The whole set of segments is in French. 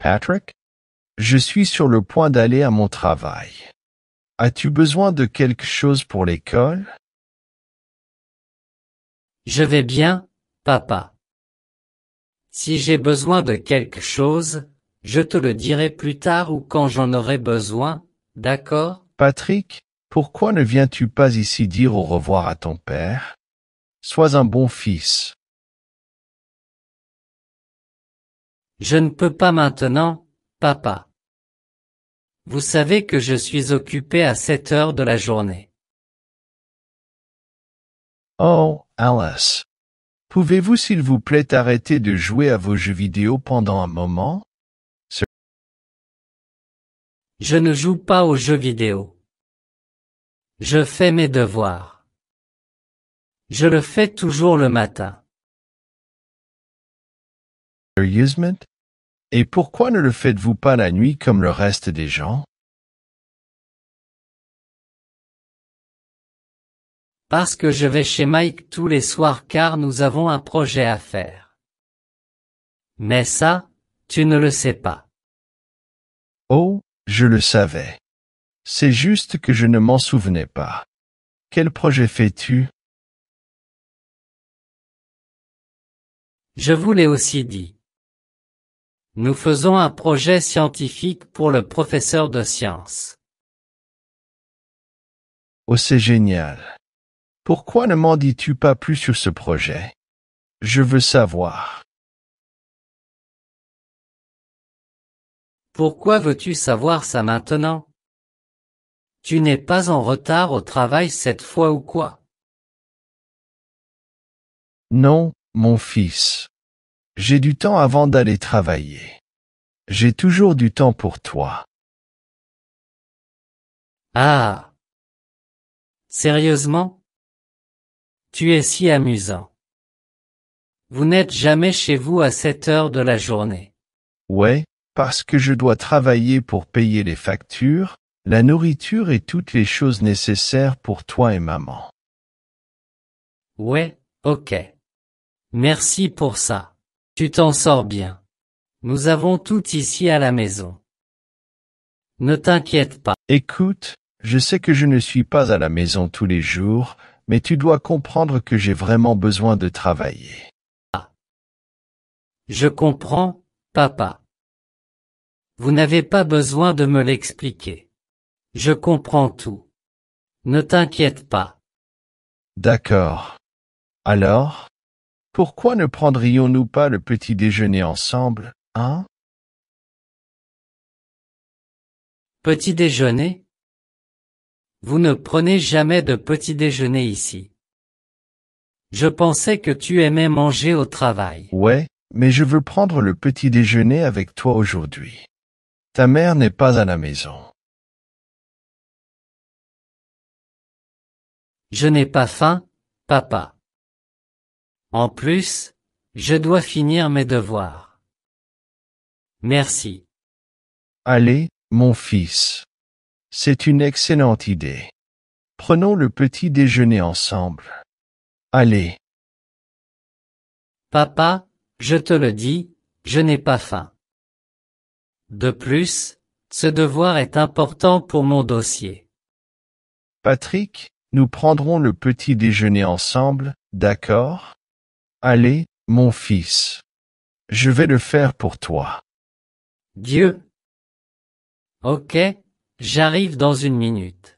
Patrick? Je suis sur le point d'aller à mon travail. As-tu besoin de quelque chose pour l'école? Je vais bien, papa. Si j'ai besoin de quelque chose, je te le dirai plus tard ou quand j'en aurai besoin, d'accord? Patrick, pourquoi ne viens-tu pas ici dire au revoir à ton père? Sois un bon fils. Je ne peux pas maintenant, papa. Vous savez que je suis occupé à cette heure de la journée. Oh, Alice. Pouvez-vous s'il vous plaît arrêter de jouer à vos jeux vidéo pendant un moment? Je ne joue pas aux jeux vidéo. Je fais mes devoirs. Je le fais toujours le matin. Sérieusement? Et pourquoi ne le faites-vous pas la nuit comme le reste des gens? Parce que je vais chez Mike tous les soirs car nous avons un projet à faire. Mais ça, tu ne le sais pas. Oh, je le savais. C'est juste que je ne m'en souvenais pas. Quel projet fais-tu? Je vous l'ai aussi dit. Nous faisons un projet scientifique pour le professeur de sciences. Oh, c'est génial. Pourquoi ne m'en dis-tu pas plus sur ce projet? Je veux savoir. Pourquoi veux-tu savoir ça maintenant? Tu n'es pas en retard au travail cette fois ou quoi? Non, mon fils. J'ai du temps avant d'aller travailler. J'ai toujours du temps pour toi. Ah! Sérieusement? Tu es si amusant. Vous n'êtes jamais chez vous à cette heure de la journée. Ouais, parce que je dois travailler pour payer les factures, la nourriture et toutes les choses nécessaires pour toi et maman. Ouais, ok. Merci pour ça. Tu t'en sors bien. Nous avons tout ici à la maison. Ne t'inquiète pas. Écoute, je sais que je ne suis pas à la maison tous les jours, mais tu dois comprendre que j'ai vraiment besoin de travailler. Je comprends, papa. Vous n'avez pas besoin de me l'expliquer. Je comprends tout. Ne t'inquiète pas. D'accord. Alors, pourquoi ne prendrions-nous pas le petit déjeuner ensemble, hein? Petit déjeuner? Vous ne prenez jamais de petit déjeuner ici. Je pensais que tu aimais manger au travail. Ouais, mais je veux prendre le petit déjeuner avec toi aujourd'hui. Ta mère n'est pas à la maison. Je n'ai pas faim, papa. En plus, je dois finir mes devoirs. Merci. Allez, mon fils. C'est une excellente idée. Prenons le petit déjeuner ensemble. Allez. Papa, je te le dis, je n'ai pas faim. De plus, ce devoir est important pour mon dossier. Patrick, nous prendrons le petit déjeuner ensemble, d'accord? Allez, mon fils. Je vais le faire pour toi. Dieu. Ok, j'arrive dans une minute.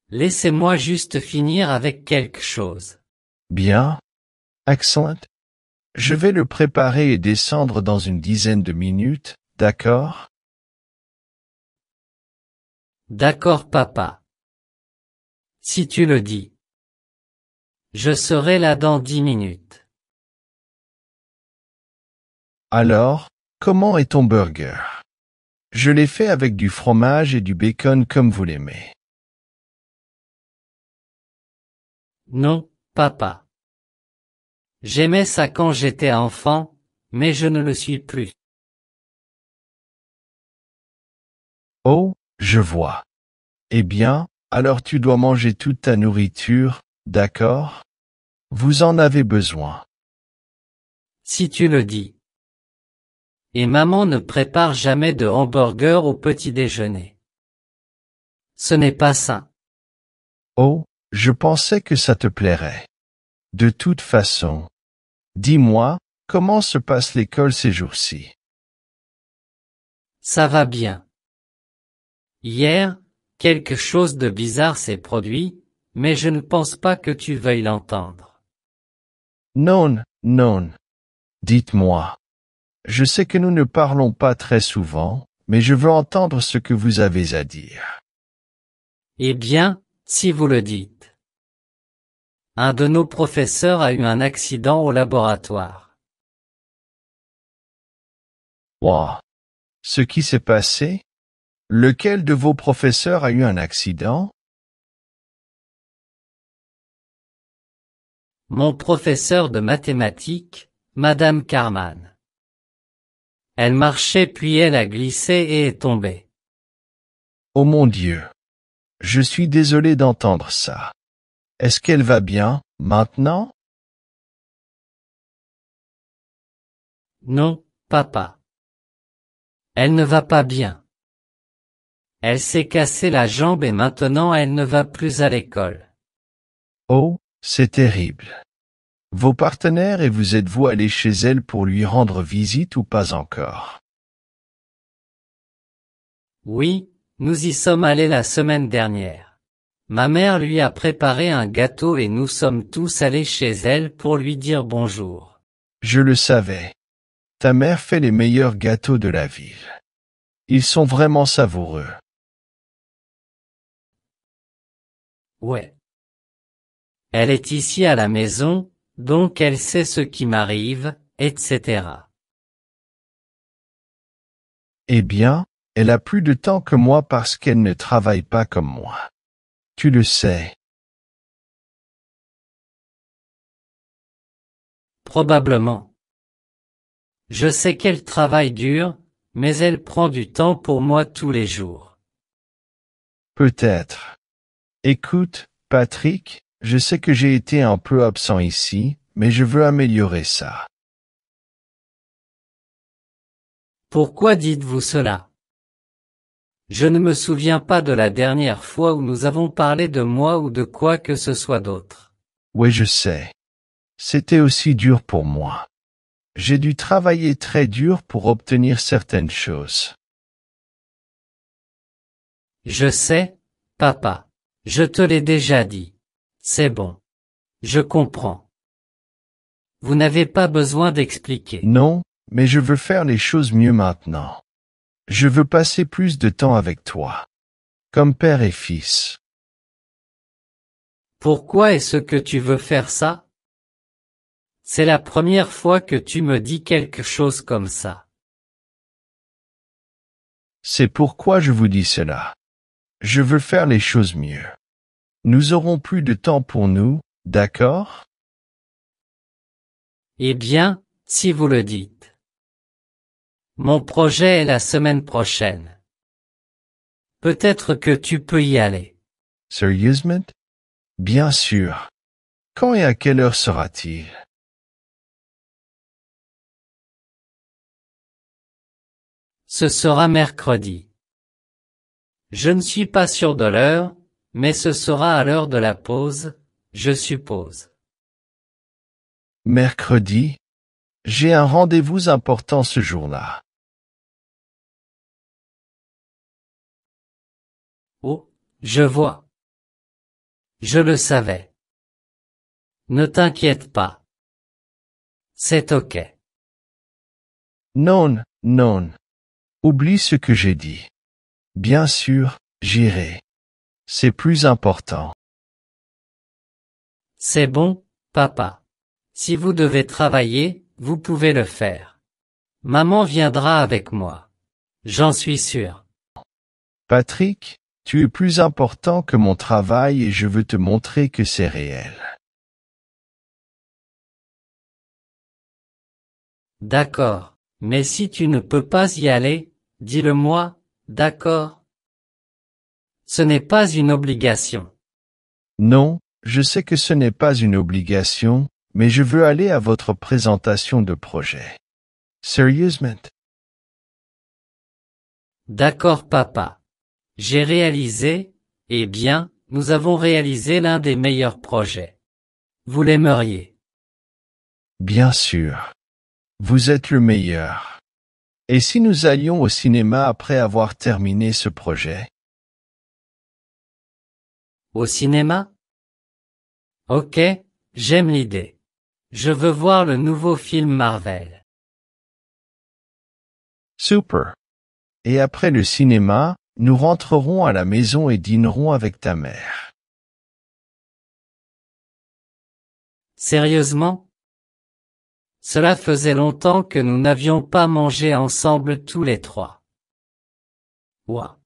Laissez-moi juste finir avec quelque chose. Bien. Excellent. Je vais le préparer et descendre dans une dizaine de minutes, d'accord? D'accord, papa. Si tu le dis. Je serai là dans 10 minutes. Alors, comment est ton burger? Je l'ai fait avec du fromage et du bacon comme vous l'aimez. Non, papa. J'aimais ça quand j'étais enfant, mais je ne le suis plus. Oh, je vois. Eh bien, alors tu dois manger toute ta nourriture, d'accord? Vous en avez besoin. Si tu le dis. Et maman ne prépare jamais de hamburger au petit déjeuner. Ce n'est pas sain. Oh, je pensais que ça te plairait. De toute façon, dis-moi, comment se passe l'école ces jours-ci? Ça va bien. Hier, quelque chose de bizarre s'est produit, mais je ne pense pas que tu veuilles l'entendre. Non, non. Dites-moi. Je sais que nous ne parlons pas très souvent, mais je veux entendre ce que vous avez à dire. Eh bien, si vous le dites. Un de nos professeurs a eu un accident au laboratoire. Wow. Ce qui s'est passé? Lequel de vos professeurs a eu un accident? Mon professeur de mathématiques, Madame Carman. Elle marchait puis elle a glissé et est tombée. Oh mon Dieu. Je suis désolé d'entendre ça. Est-ce qu'elle va bien, maintenant? Non, papa. Elle ne va pas bien. Elle s'est cassé la jambe et maintenant elle ne va plus à l'école. Oh, c'est terrible. Vos partenaires et vous êtes-vous allés chez elle pour lui rendre visite ou pas encore? Oui, nous y sommes allés la semaine dernière. Ma mère lui a préparé un gâteau et nous sommes tous allés chez elle pour lui dire bonjour. Je le savais. Ta mère fait les meilleurs gâteaux de la ville. Ils sont vraiment savoureux. Ouais. Elle est ici à la maison, donc elle sait ce qui m'arrive, etc. Eh bien, elle a plus de temps que moi parce qu'elle ne travaille pas comme moi. Tu le sais. Probablement. Je sais qu'elle travaille dur, mais elle prend du temps pour moi tous les jours. Peut-être. Écoute, Patrick, je sais que j'ai été un peu absent ici, mais je veux améliorer ça. Pourquoi dites-vous cela? Je ne me souviens pas de la dernière fois où nous avons parlé de moi ou de quoi que ce soit d'autre. Oui, je sais. C'était aussi dur pour moi. J'ai dû travailler très dur pour obtenir certaines choses. Je sais, papa. Je te l'ai déjà dit. C'est bon. Je comprends. Vous n'avez pas besoin d'expliquer. Non, mais je veux faire les choses mieux maintenant. Je veux passer plus de temps avec toi. Comme père et fils. Pourquoi est-ce que tu veux faire ça? C'est la première fois que tu me dis quelque chose comme ça. C'est pourquoi je vous dis cela. Je veux faire les choses mieux. Nous aurons plus de temps pour nous, d'accord? Eh bien, si vous le dites. Mon projet est la semaine prochaine. Peut-être que tu peux y aller. Sérieusement? Bien sûr. Quand et à quelle heure sera-t-il? Ce sera mercredi. Je ne suis pas sûr de l'heure, mais ce sera à l'heure de la pause, je suppose. Mercredi? J'ai un rendez-vous important ce jour-là. Oh, je vois. Je le savais. Ne t'inquiète pas. C'est ok. Non, non. Oublie ce que j'ai dit. Bien sûr, j'irai. C'est plus important. C'est bon, papa. Si vous devez travailler, vous pouvez le faire. Maman viendra avec moi. J'en suis sûr. Patrick, tu es plus important que mon travail et je veux te montrer que c'est réel. D'accord. Mais si tu ne peux pas y aller, dis-le-moi, d'accord? Ce n'est pas une obligation. Non, je sais que ce n'est pas une obligation, mais je veux aller à votre présentation de projet. Sérieusement? D'accord papa. J'ai réalisé, eh bien, nous avons réalisé l'un des meilleurs projets. Vous l'aimeriez. Bien sûr. Vous êtes le meilleur. Et si nous allions au cinéma après avoir terminé ce projet? Au cinéma? Ok, j'aime l'idée. Je veux voir le nouveau film Marvel. Super. Et après le cinéma, nous rentrerons à la maison et dînerons avec ta mère. Sérieusement? Cela faisait longtemps que nous n'avions pas mangé ensemble tous les trois. Ouah.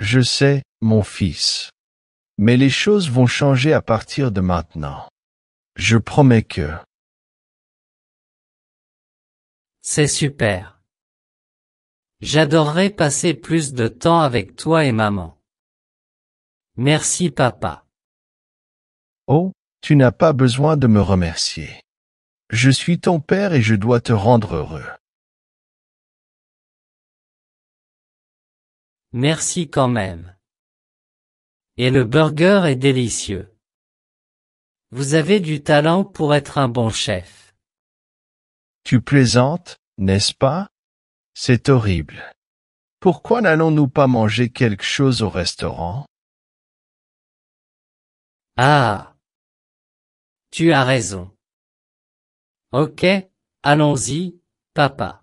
Je sais, mon fils. Mais les choses vont changer à partir de maintenant. Je promets que... C'est super. J'adorerais passer plus de temps avec toi et maman. Merci papa. Oh, tu n'as pas besoin de me remercier. Je suis ton père et je dois te rendre heureux. Merci quand même. Et le burger est délicieux. Vous avez du talent pour être un bon chef. Tu plaisantes, n'est-ce pas? C'est horrible. Pourquoi n'allons-nous pas manger quelque chose au restaurant? Ah. Tu as raison. Ok, allons-y, papa.